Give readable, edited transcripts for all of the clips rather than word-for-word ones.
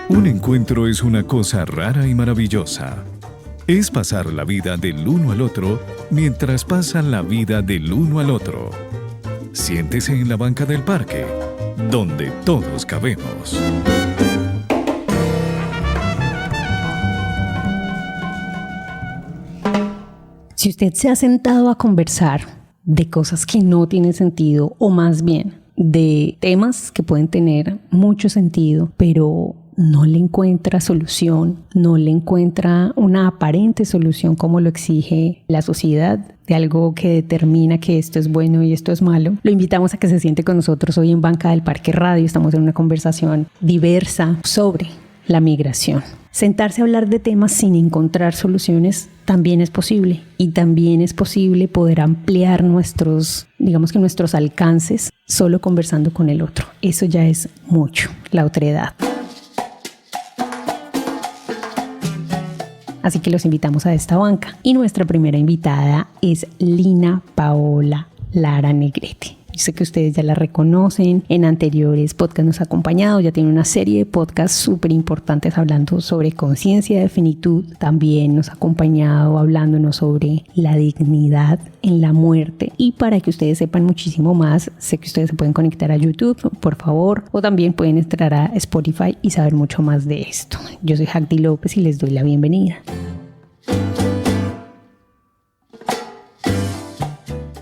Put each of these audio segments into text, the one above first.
Un encuentro es una cosa rara y maravillosa. Es pasar la vida del uno al otro mientras pasan la vida del uno al otro. Siéntese en la banca del parque, donde todos cabemos. Si usted se ha sentado a conversar de cosas que no tienen sentido, o más bien de temas que pueden tener mucho sentido, pero no le encuentra solución, no le encuentra una aparente solución como lo exige la sociedad, de algo que determina que esto es bueno y esto es malo, lo invitamos a que se siente con nosotros hoy en Banca del Parque Radio. Estamos en una conversación diversa sobre la migración. Sentarse a hablar de temas sin encontrar soluciones también es posible, y también es posible poder ampliar nuestros alcances solo conversando con el otro. Eso ya es mucho, la otredad. Así que los invitamos a esta banca. Y nuestra primera invitada es Lina Paola Lara Negrete. Yo sé que ustedes ya la reconocen, en anteriores podcasts nos ha acompañado, ya tiene una serie de podcasts súper importantes hablando sobre conciencia de finitud. También nos ha acompañado hablándonos sobre la dignidad en la muerte. Y para que ustedes sepan muchísimo más, sé que ustedes se pueden conectar a YouTube, por favor, o también pueden entrar a Spotify y saber mucho más de esto. Yo soy Jacdy López y les doy la bienvenida.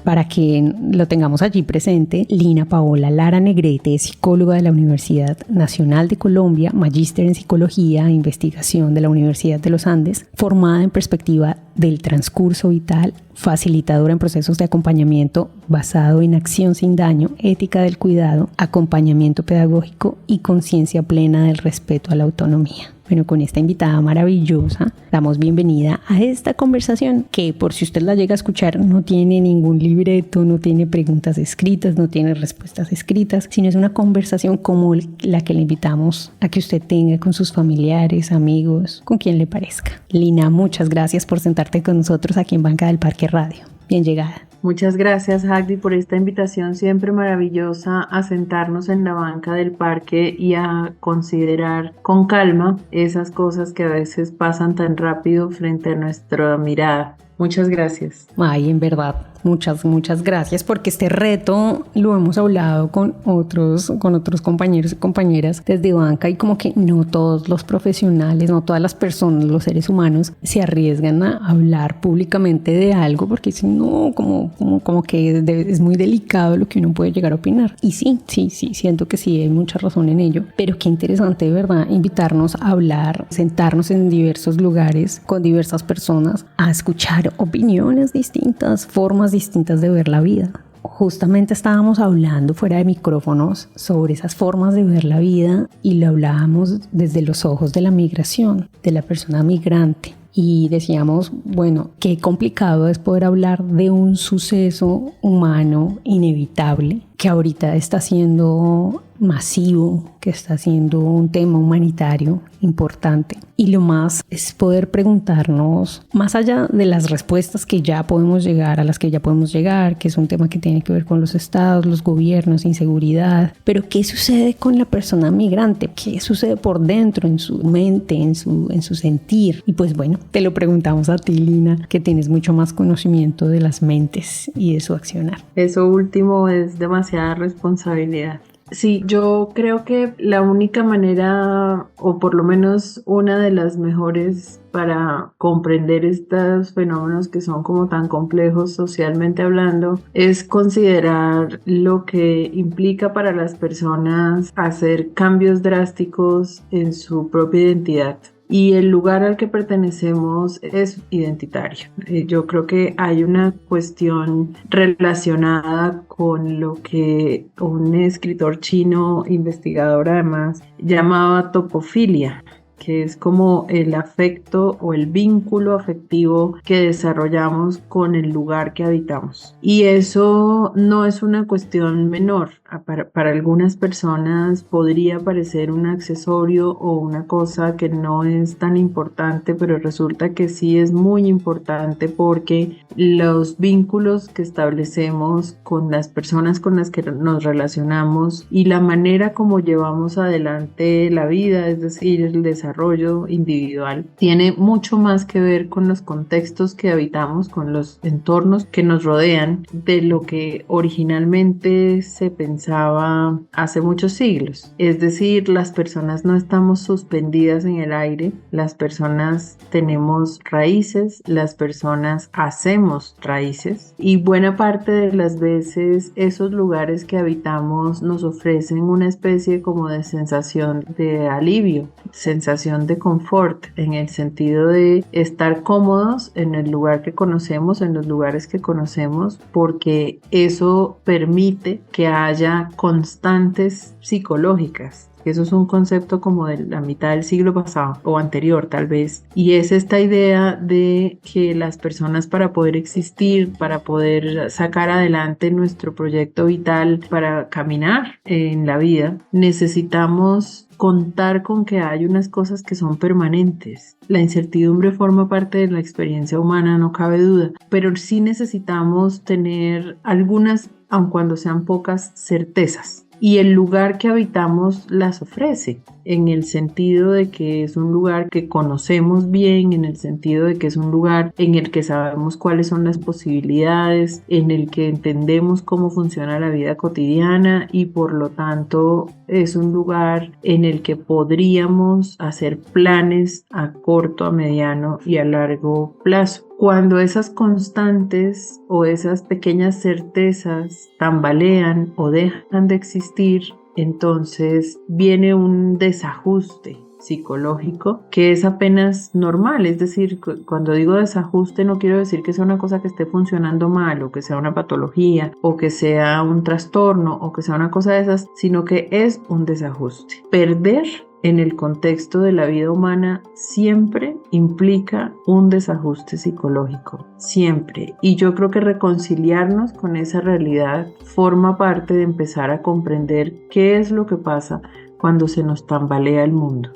Para que lo tengamos allí presente, Lina Paola Lara Negrete es psicóloga de la Universidad Nacional de Colombia, magíster en Psicología e Investigación de la Universidad de los Andes, formada en perspectiva del transcurso vital, facilitadora en procesos de acompañamiento basado en acción sin daño, ética del cuidado, acompañamiento pedagógico y conciencia plena del respeto a la autonomía. Bueno, con esta invitada maravillosa, damos bienvenida a esta conversación que, por si usted la llega a escuchar, no tiene ningún libreto, no tiene preguntas escritas, no tiene respuestas escritas, sino es una conversación como la que le invitamos a que usted tenga con sus familiares, amigos, con quien le parezca. Lina, muchas gracias por sentarte con nosotros aquí en Banca del Parque Radio. Bien llegada. Muchas gracias, Jacdy, por esta invitación siempre maravillosa a sentarnos en la banca del parque y a considerar con calma esas cosas que a veces pasan tan rápido frente a nuestra mirada. Muchas gracias. Ay, en verdad, muchas gracias, porque este reto lo hemos hablado con otros compañeros y compañeras desde banca, y como que no todos los profesionales, no todas las personas, los seres humanos se arriesgan a hablar públicamente de algo porque dicen, no, como que es muy delicado lo que uno puede llegar a opinar. Y sí, siento que sí, hay mucha razón en ello, pero qué interesante, de verdad, invitarnos a hablar, sentarnos en diversos lugares con diversas personas a escuchar opiniones distintas, formas distintas de ver la vida. Justamente estábamos hablando fuera de micrófonos sobre esas formas de ver la vida, y lo hablábamos desde los ojos de la migración, de la persona migrante. Y decíamos, bueno, qué complicado es poder hablar de un suceso humano inevitable que ahorita está siendo masivo, que está siendo un tema humanitario importante. Y lo más es poder preguntarnos, más allá de las respuestas que ya podemos llegar, a las que ya podemos llegar, que es un tema que tiene que ver con los estados, los gobiernos, inseguridad, pero ¿qué sucede con la persona migrante? ¿Qué sucede por dentro, en su mente, en su sentir? Y pues bueno, te lo preguntamos a ti, Lina, que tienes mucho más conocimiento de las mentes y de su accionar. Eso último es demasiada responsabilidad. Sí, yo creo que la única manera, o por lo menos una de las mejores para comprender estos fenómenos que son como tan complejos socialmente hablando, es considerar lo que implica para las personas hacer cambios drásticos en su propia identidad. Y el lugar al que pertenecemos es identitario. Yo creo que hay una cuestión relacionada con lo que un escritor chino, investigador además, llamaba topofilia. que es como el afecto o el vínculo afectivo que desarrollamos con el lugar que habitamos. Y eso no es una cuestión menor. Para algunas personas podría parecer un accesorio o una cosa que no es tan importante, pero resulta que sí es muy importante porque los vínculos que establecemos con las personas con las que nos relacionamos y la manera como llevamos adelante la vida, es decir, el desarrollo individual, tiene mucho más que ver con los contextos que habitamos, con los entornos que nos rodean, de lo que originalmente se pensaba hace muchos siglos. Es decir, las personas no estamos suspendidas en el aire, las personas tenemos raíces, las personas hacemos raíces, y buena parte de las veces esos lugares que habitamos nos ofrecen una especie como de sensación de alivio, sensación de confort, en el sentido de estar cómodos en el lugar que conocemos, en los lugares que conocemos, porque eso permite que haya constantes psicológicas. Eso es un concepto como de la mitad del siglo pasado o anterior tal vez, y es esta idea de que las personas, para poder existir, para poder sacar adelante nuestro proyecto vital, para caminar en la vida, necesitamos contar con que hay unas cosas que son permanentes. La incertidumbre forma parte de la experiencia humana, no cabe duda, pero sí necesitamos tener algunas, aun cuando sean pocas, certezas. Y el lugar que habitamos las ofrece, en el sentido de que es un lugar que conocemos bien, en el sentido de que es un lugar en el que sabemos cuáles son las posibilidades, en el que entendemos cómo funciona la vida cotidiana, y por lo tanto es un lugar en el que podríamos hacer planes a corto, a mediano y a largo plazo. Cuando esas constantes o esas pequeñas certezas tambalean o dejan de existir, entonces viene un desajuste psicológico que es apenas normal. Es decir, cuando digo desajuste no quiero decir que sea una cosa que esté funcionando mal, o que sea una patología, o que sea un trastorno, o que sea una cosa de esas, sino que es un desajuste. Perder en el contexto de la vida humana siempre implica un desajuste psicológico, siempre. Y yo creo que reconciliarnos con esa realidad forma parte de empezar a comprender qué es lo que pasa cuando se nos tambalea el mundo.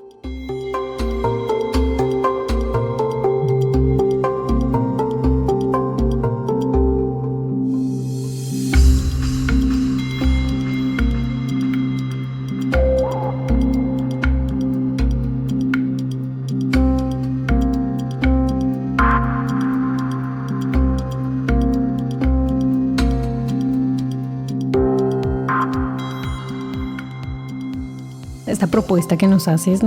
Esta propuesta que nos hace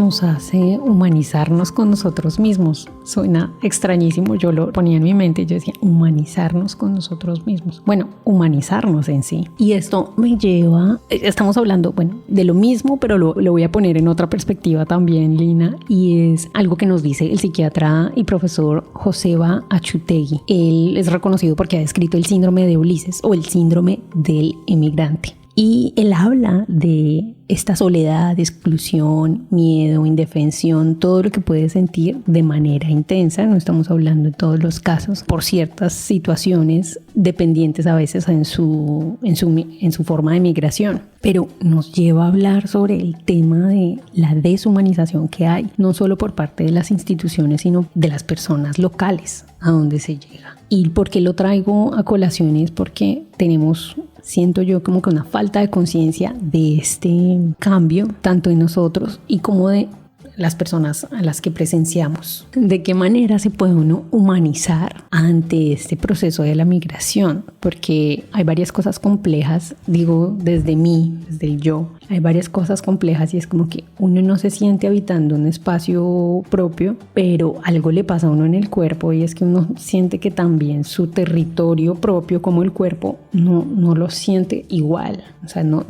humanizarnos con nosotros mismos. Suena extrañísimo, yo lo ponía en mi mente y yo decía humanizarnos con nosotros mismos. Bueno, humanizarnos en sí. Y esto me lleva, estamos hablando, de lo mismo, pero lo voy a poner en otra perspectiva también, Lina, y es algo que nos dice el psiquiatra y profesor Joseba Achutegui. Él es reconocido porque ha descrito el síndrome de Ulises o el síndrome del emigrante. Y él habla de esta soledad, exclusión, miedo, indefensión, todo lo que puedes sentir de manera intensa. No estamos hablando en todos los casos, por ciertas situaciones dependientes a veces en su forma de migración. Pero nos lleva a hablar sobre el tema de la deshumanización que hay, no solo por parte de las instituciones, sino de las personas locales a donde se llega. ¿Y por qué lo traigo a colación? Es porque siento yo como que una falta de conciencia de este cambio, tanto en nosotros y como de las personas a las que presenciamos. ¿De qué manera se puede uno humanizar ante este proceso de la migración? Porque hay varias cosas complejas, digo desde mí, desde el yo, hay varias cosas complejas y es como que uno no se siente habitando un espacio propio, pero algo le pasa a uno en el cuerpo y es que uno siente que también su territorio propio como el cuerpo no lo siente igual. O sea, no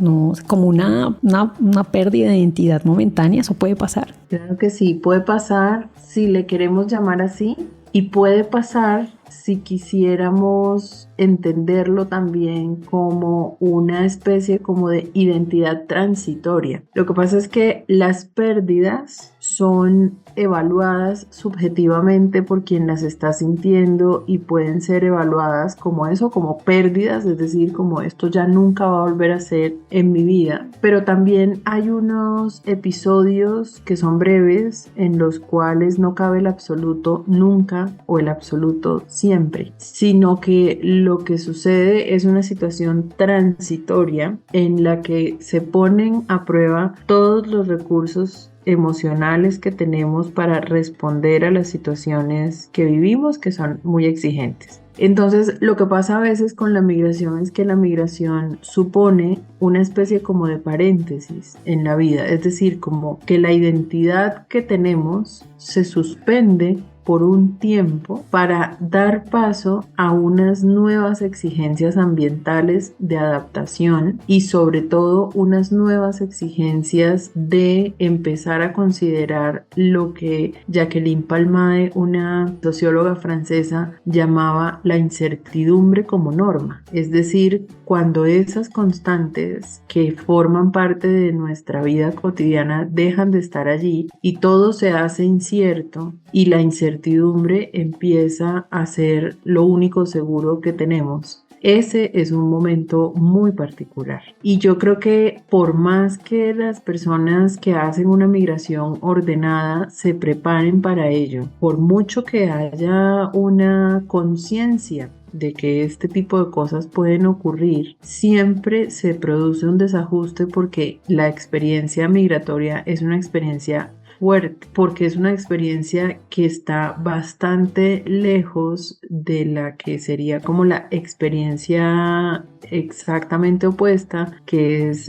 como una pérdida de identidad momentánea, eso puede pasar. Claro que sí, puede pasar si le queremos llamar así, y puede pasar si quisiéramos entenderlo también como una especie como de identidad transitoria. Lo que pasa es que las pérdidas son evaluadas subjetivamente por quien las está sintiendo y pueden ser evaluadas como eso, como pérdidas, es decir, como esto ya nunca va a volver a ser en mi vida. Pero también hay unos episodios que son breves en los cuales no cabe el absoluto nunca o el absoluto siempre, sino que lo que sucede es una situación transitoria en la que se ponen a prueba todos los recursos emocionales que tenemos para responder a las situaciones que vivimos, que son muy exigentes. Entonces, lo que pasa a veces con la migración es que la migración supone una especie como de paréntesis en la vida, es decir, como que la identidad que tenemos se suspende por un tiempo para dar paso a unas nuevas exigencias ambientales de adaptación y sobre todo unas nuevas exigencias de empezar a considerar lo que Jacqueline Palmade, una socióloga francesa, llamaba la incertidumbre como norma, es decir, cuando esas constantes que forman parte de nuestra vida cotidiana dejan de estar allí y todo se hace incierto y la incertidumbre empieza a ser lo único seguro que tenemos. Ese es un momento muy particular y yo creo que por más que las personas que hacen una migración ordenada se preparen para ello, por mucho que haya una conciencia de que este tipo de cosas pueden ocurrir, siempre se produce un desajuste porque la experiencia migratoria es una experiencia fuerte, porque es una experiencia que está bastante lejos de la que sería como la experiencia exactamente opuesta, que es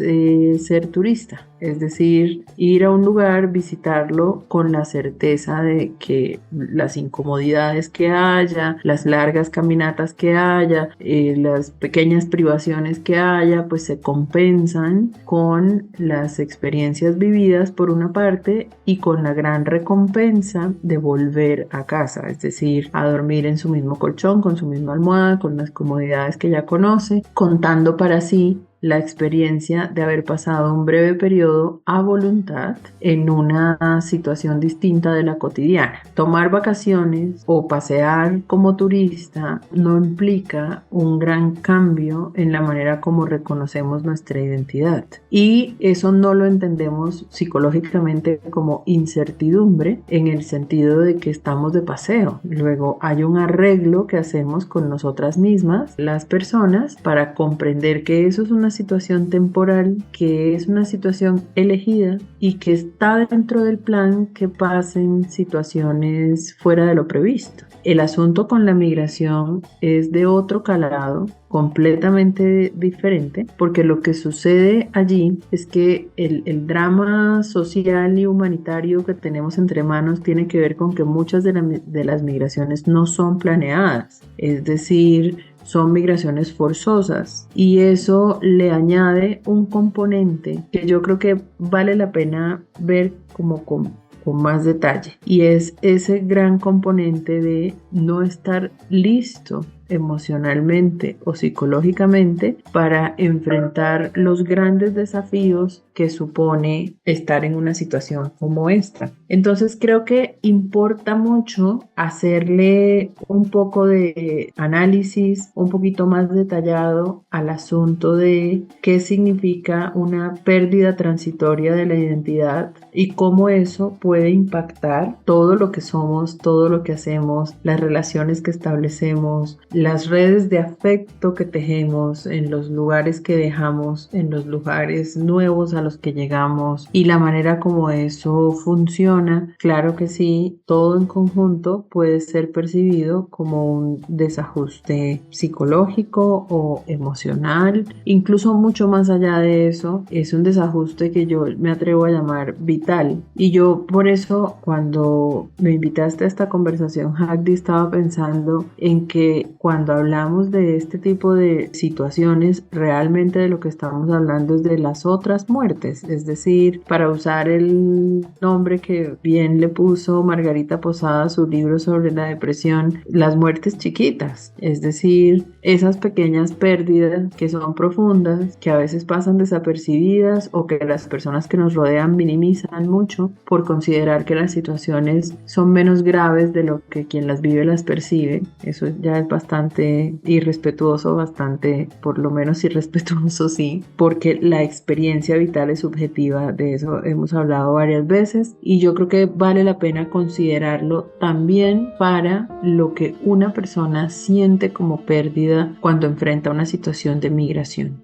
ser turista. Es decir, ir a un lugar, visitarlo con la certeza de que las incomodidades que haya, las largas caminatas que haya, las pequeñas privaciones que haya, pues se compensan con las experiencias vividas por una parte y con la gran recompensa de volver a casa, es decir, a dormir en su mismo colchón, con su misma almohada, con las comodidades que ya conoce, contando para sí la experiencia de haber pasado un breve periodo a voluntad en una situación distinta de la cotidiana. Tomar vacaciones o pasear como turista no implica un gran cambio en la manera como reconocemos nuestra identidad. Y eso no lo entendemos psicológicamente como incertidumbre en el sentido de que estamos de paseo. Luego hay un arreglo que hacemos con nosotras mismas, las personas, para comprender que eso es una situación temporal, que es una situación elegida y que está dentro del plan que pasen situaciones fuera de lo previsto. El asunto con la migración es de otro calado, completamente diferente, porque lo que sucede allí es que el drama social y humanitario que tenemos entre manos tiene que ver con que muchas de las migraciones no son planeadas, es decir, son migraciones forzosas y eso le añade un componente que yo creo que vale la pena ver como con más detalle y es ese gran componente de no estar listo emocionalmente o psicológicamente para enfrentar los grandes desafíos que supone estar en una situación como esta. Entonces creo que importa mucho hacerle un poco de análisis, un poquito más detallado al asunto de qué significa una pérdida transitoria de la identidad y cómo eso puede impactar todo lo que somos, todo lo que hacemos, las relaciones que establecemos, las redes de afecto que tejemos en los lugares que dejamos, en los lugares nuevos a los que llegamos y la manera como eso funciona. Claro que sí, todo en conjunto puede ser percibido como un desajuste psicológico o emocional, incluso mucho más allá de eso, es un desajuste que yo me atrevo a llamar vital. Y yo por eso cuando me invitaste a esta conversación, Jagdi, estaba pensando en que cuando hablamos de este tipo de situaciones, realmente de lo que estamos hablando es de las otras muertes, es decir, para usar el nombre que bien le puso Margarita Posada a su libro sobre la depresión, las muertes chiquitas, es decir, esas pequeñas pérdidas que son profundas, que a veces pasan desapercibidas o que las personas que nos rodean minimizan mucho por considerar que las situaciones son menos graves de lo que quien las vive las percibe. Eso ya es bastante irrespetuoso, bastante, por lo menos irrespetuoso, sí, porque la experiencia vital es subjetiva, de eso hemos hablado varias veces y yo creo que vale la pena considerarlo también para lo que una persona siente como pérdida cuando enfrenta una situación de migración.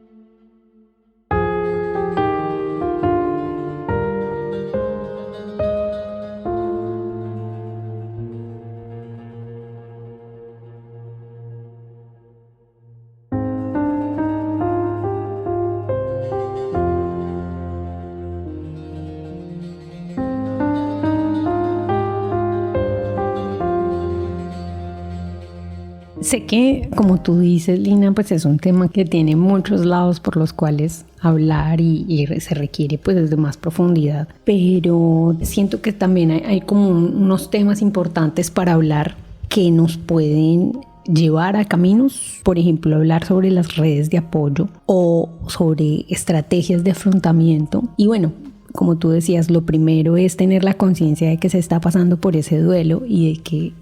Sé que, como tú dices, Lina, pues es un tema que tiene muchos lados por los cuales hablar y se requiere pues de más profundidad, pero siento que también hay como unos temas importantes para hablar que nos pueden llevar a caminos, por ejemplo, hablar sobre las redes de apoyo o sobre estrategias de afrontamiento. Y bueno, como tú decías, lo primero es tener la conciencia de que se está pasando por ese duelo y de que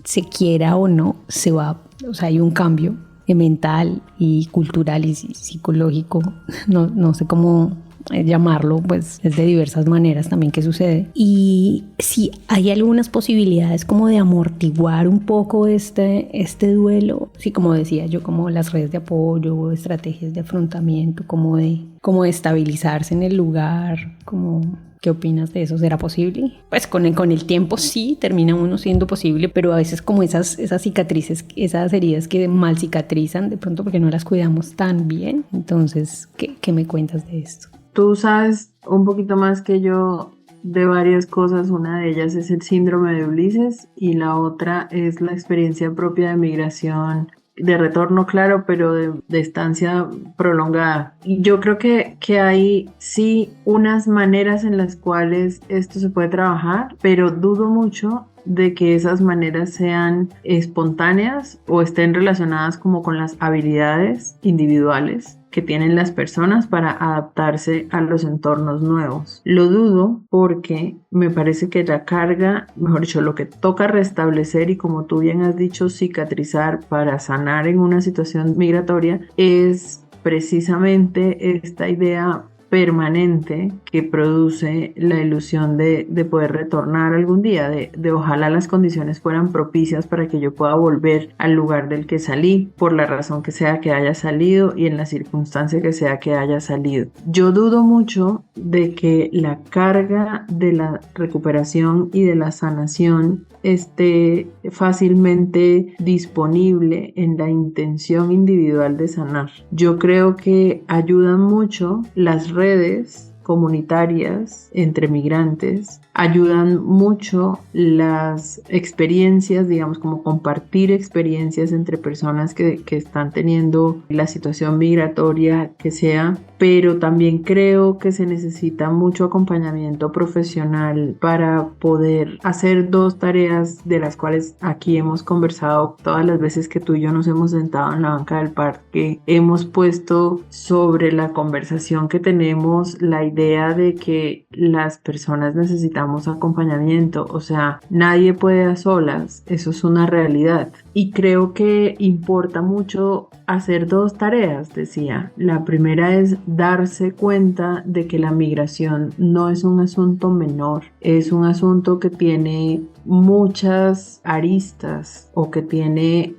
se quiera o no, se va, o sea, hay un cambio mental y cultural y psicológico, no sé cómo llamarlo, pues es de diversas maneras también que sucede. Y sí, hay algunas posibilidades como de amortiguar un poco este duelo, sí, como decía yo, como las redes de apoyo, estrategias de afrontamiento, como de estabilizarse en el lugar, como... ¿Qué opinas de eso? ¿Será posible? Pues con el tiempo sí termina uno siendo posible, pero a veces como esas cicatrices, esas heridas que mal cicatrizan de pronto porque no las cuidamos tan bien. Entonces, ¿qué me cuentas de esto? Tú sabes un poquito más que yo de varias cosas. Una de ellas es el síndrome de Ulises y la otra es la experiencia propia de migración, de retorno, claro, pero de estancia prolongada. Y yo creo que hay sí unas maneras en las cuales esto se puede trabajar, pero dudo mucho de que esas maneras sean espontáneas o estén relacionadas como con las habilidades individuales que tienen las personas para adaptarse a los entornos nuevos. Lo dudo porque me parece que la carga, mejor dicho, lo que toca restablecer y como tú bien has dicho, cicatrizar para sanar en una situación migratoria es precisamente esta idea permanente que produce la ilusión de poder retornar algún día, de ojalá las condiciones fueran propicias para que yo pueda volver al lugar del que salí, por la razón que sea que haya salido y en la circunstancia que sea que haya salido. Yo dudo mucho de que la carga de la recuperación y de la sanación esté fácilmente disponible en la intención individual de sanar. Yo creo que ayudan mucho las redes comunitarias entre migrantes, ayudan mucho las experiencias, digamos, como compartir experiencias entre personas que están teniendo la situación migratoria que sea, pero también creo que se necesita mucho acompañamiento profesional para poder hacer dos tareas de las cuales aquí hemos conversado todas las veces que tú y yo nos hemos sentado en la banca del parque. Hemos puesto sobre la conversación que tenemos la idea de que las personas necesitamos acompañamiento, o sea, nadie puede a solas, eso es una realidad. Y creo que importa mucho hacer dos tareas, decía. La primera es darse cuenta de que la migración no es un asunto menor, es un asunto que tiene muchas aristas o que tiene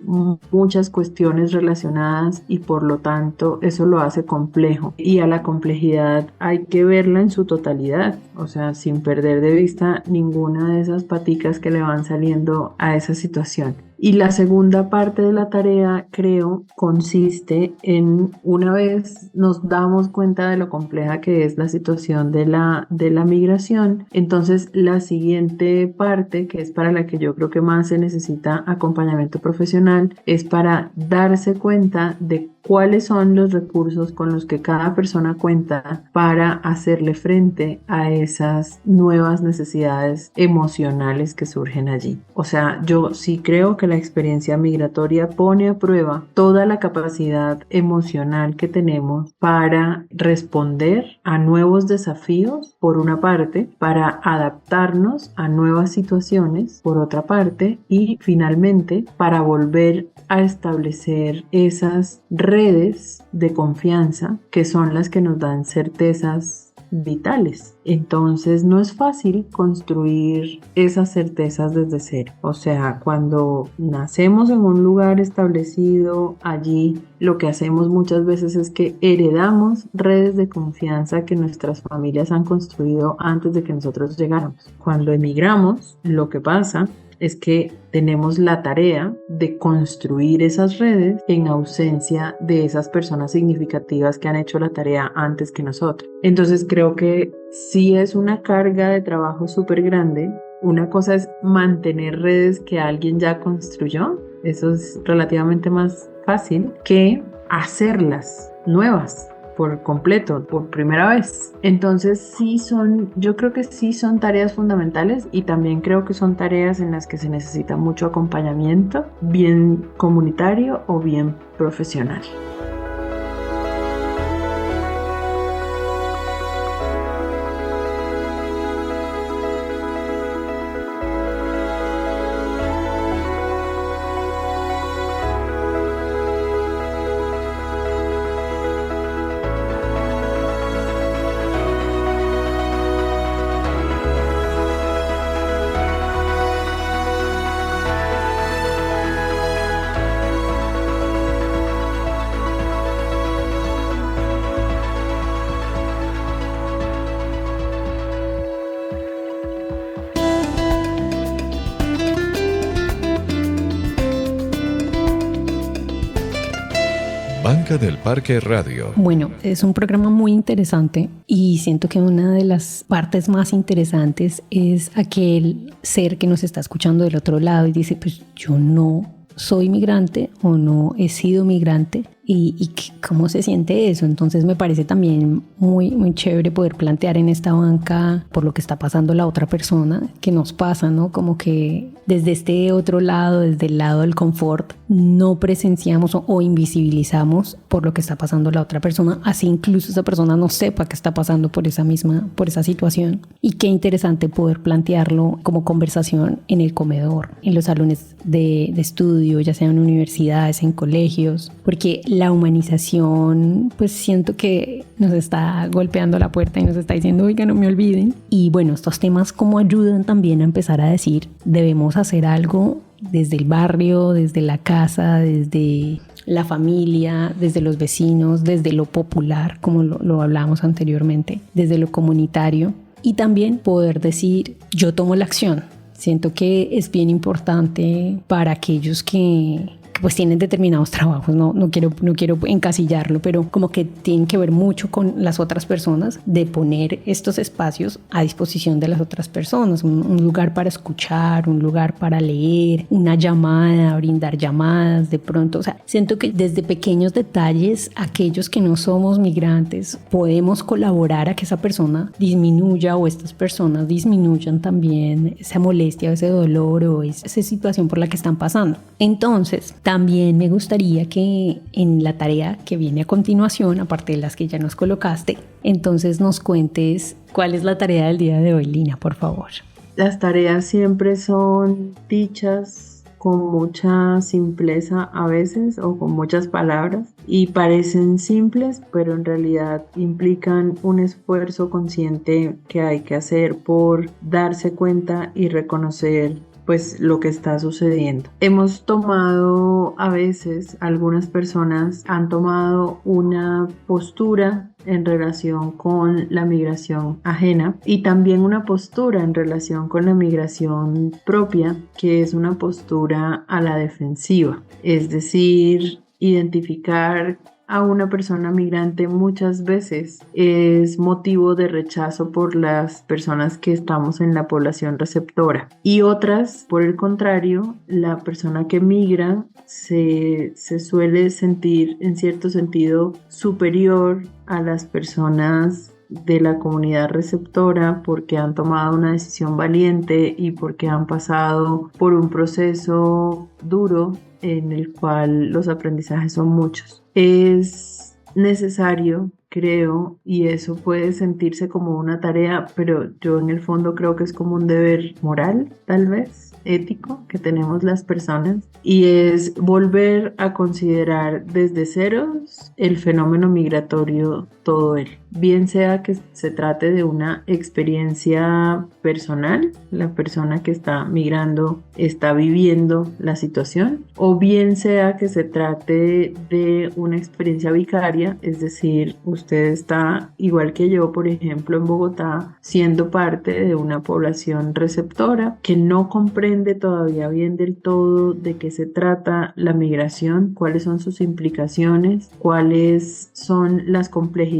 muchas cuestiones relacionadas y por lo tanto eso lo hace complejo, y a la complejidad hay que verla en su totalidad, o sea, sin perder de vista ninguna de esas paticas que le van saliendo a esa situación. Y la segunda parte de la tarea, creo, consiste en, una vez nos damos cuenta de lo compleja que es la situación de la migración, entonces la siguiente parte, que es para la que yo creo que más se necesita acompañamiento profesional, es para darse cuenta de cuáles son los recursos con los que cada persona cuenta para hacerle frente a esas nuevas necesidades emocionales que surgen allí. O sea, yo sí creo que la experiencia migratoria pone a prueba toda la capacidad emocional que tenemos para responder a nuevos desafíos, por una parte, para adaptarnos a nuevas situaciones, por otra parte, y finalmente para volver a establecer esas redes de confianza que son las que nos dan certezas vitales. Entonces no es fácil construir esas certezas desde cero. O sea, cuando nacemos en un lugar establecido, allí lo que hacemos muchas veces es que heredamos redes de confianza que nuestras familias han construido antes de que nosotros llegáramos. Cuando emigramos, lo que pasa es que tenemos la tarea de construir esas redes en ausencia de esas personas significativas que han hecho la tarea antes que nosotros. Entonces creo que sí es una carga de trabajo súper grande. Una cosa es mantener redes que alguien ya construyó. Eso es relativamente más fácil que hacerlas nuevas por completo, por primera vez. Entonces yo creo que sí son tareas fundamentales, y también creo que son tareas en las que se necesita mucho acompañamiento, bien comunitario o bien profesional. Banca del Parque Radio. Bueno, es un programa muy interesante y siento que una de las partes más interesantes es aquel ser que nos está escuchando del otro lado y dice, pues yo no soy migrante o no he sido migrante. Y cómo se siente eso. Entonces me parece también muy, muy chévere poder plantear en esta banca por lo que está pasando la otra persona, que nos pasa, ¿no? Como que desde este otro lado, desde el lado del confort, no presenciamos o invisibilizamos por lo que está pasando la otra persona, así incluso esa persona no sepa que está pasando por esa situación. Y qué interesante poder plantearlo como conversación en el comedor, en los salones de estudio, ya sea en universidades, en colegios, porque la humanización, pues siento que nos está golpeando la puerta y nos está diciendo, oiga, no me olviden. Y bueno, estos temas como ayudan también a empezar a decir, debemos hacer algo desde el barrio, desde la casa, desde la familia, desde los vecinos, desde lo popular, como lo hablábamos anteriormente, desde lo comunitario, y también poder decir, yo tomo la acción. Siento que es bien importante para aquellos que pues tienen determinados trabajos, no quiero encasillarlo, pero como que tienen que ver mucho con las otras personas, de poner estos espacios a disposición de las otras personas, un lugar para escuchar, un lugar para leer, una llamada, brindar llamadas de pronto. O sea, siento que desde pequeños detalles, aquellos que no somos migrantes, podemos colaborar a que esa persona disminuya o estas personas disminuyan también esa molestia, ese dolor o esa situación por la que están pasando. Entonces, también me gustaría que en la tarea que viene a continuación, aparte de las que ya nos colocaste, entonces nos cuentes cuál es la tarea del día de hoy, Lina, por favor. Las tareas siempre son dichas con mucha simpleza a veces o con muchas palabras y parecen simples, pero en realidad implican un esfuerzo consciente que hay que hacer por darse cuenta y reconocer pues lo que está sucediendo. Hemos tomado, a veces algunas personas han tomado una postura en relación con la migración ajena y también una postura en relación con la migración propia, que es una postura a la defensiva, es decir, identificar a una persona migrante muchas veces es motivo de rechazo por las personas que estamos en la población receptora, y otras, por el contrario, la persona que migra se suele sentir en cierto sentido superior a las personas de la comunidad receptora porque han tomado una decisión valiente y porque han pasado por un proceso duro en el cual los aprendizajes son muchos. Es necesario, creo, y eso puede sentirse como una tarea, pero yo en el fondo creo que es como un deber moral, tal vez, ético, que tenemos las personas, y es volver a considerar desde ceros el fenómeno migratorio, todo él. Bien sea que se trate de una experiencia personal, la persona que está migrando está viviendo la situación, o bien sea que se trate de una experiencia vicaria, es decir, usted está igual que yo, por ejemplo, en Bogotá, siendo parte de una población receptora que no comprende todavía bien del todo de qué se trata la migración, cuáles son sus implicaciones, cuáles son las complejidades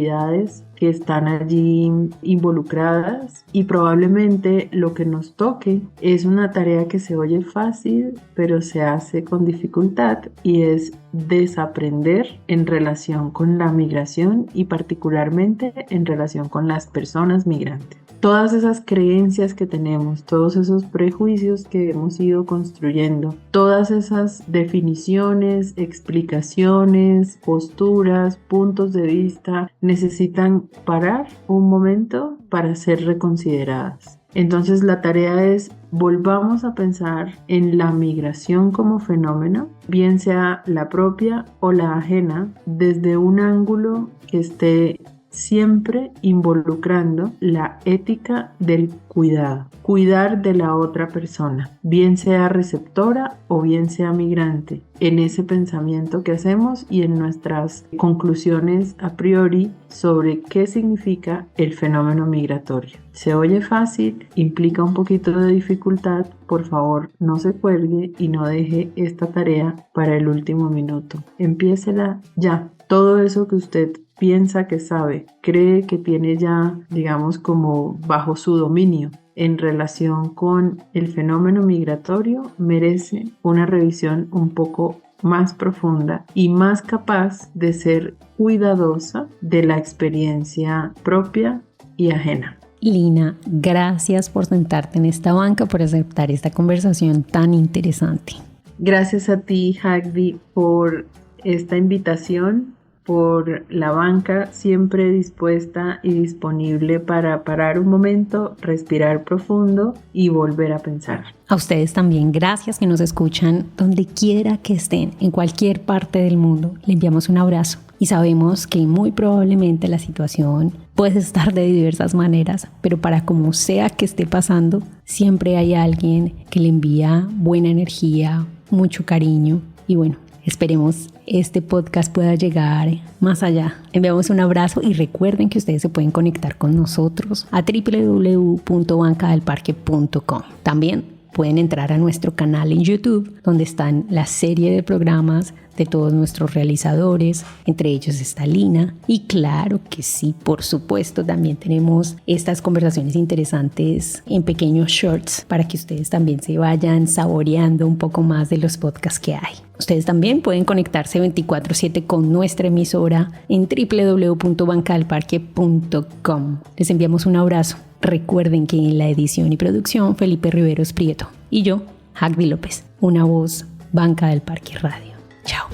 que están allí involucradas, y probablemente lo que nos toque es una tarea que se oye fácil pero se hace con dificultad, y es desaprender en relación con la migración y particularmente en relación con las personas migrantes. Todas esas creencias que tenemos, todos esos prejuicios que hemos ido construyendo, todas esas definiciones, explicaciones, posturas, puntos de vista, necesitan parar un momento para ser reconsideradas. Entonces la tarea es volvamos a pensar en la migración como fenómeno, bien sea la propia o la ajena, desde un ángulo que esté siempre involucrando la ética del cuidado, cuidar de la otra persona, bien sea receptora o bien sea migrante, en ese pensamiento que hacemos y en nuestras conclusiones a priori sobre qué significa el fenómeno migratorio. Se oye fácil, implica un poquito de dificultad. Por favor, no se cuelgue y no deje esta tarea para el último minuto. Empiécela ya. Todo eso que usted piensa que sabe, cree que tiene ya, digamos, como bajo su dominio en relación con el fenómeno migratorio, merece una revisión un poco más profunda y más capaz de ser cuidadosa de la experiencia propia y ajena. Lina, gracias por sentarte en esta banca, por aceptar esta conversación tan interesante. Gracias a ti, Hagbi, por esta invitación, por la banca siempre dispuesta y disponible para parar un momento, respirar profundo y volver a pensar. A ustedes también, gracias que nos escuchan donde quiera que estén, en cualquier parte del mundo. Le enviamos un abrazo y sabemos que muy probablemente la situación puede estar de diversas maneras, pero para como sea que esté pasando, siempre hay alguien que le envía buena energía, mucho cariño y bueno, esperemos este podcast pueda llegar más allá. Enviamos un abrazo y recuerden que ustedes se pueden conectar con nosotros a www.bancadelparque.com. También pueden entrar a nuestro canal en YouTube, donde están la serie de programas de todos nuestros realizadores, entre ellos está Lina. Y claro que sí, por supuesto, también tenemos estas conversaciones interesantes en pequeños shorts para que ustedes también se vayan saboreando un poco más de los podcasts que hay. Ustedes también pueden conectarse 24/7 con nuestra emisora en www.bancadelparque.com. Les enviamos un abrazo. Recuerden que en la edición y producción Felipe Riveros Prieto y yo, Hagbi López, una voz Banca del Parque Radio. Chao.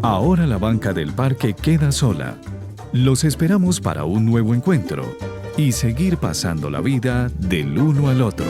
Ahora la banca del parque queda sola. Los esperamos para un nuevo encuentro y seguir pasando la vida del uno al otro.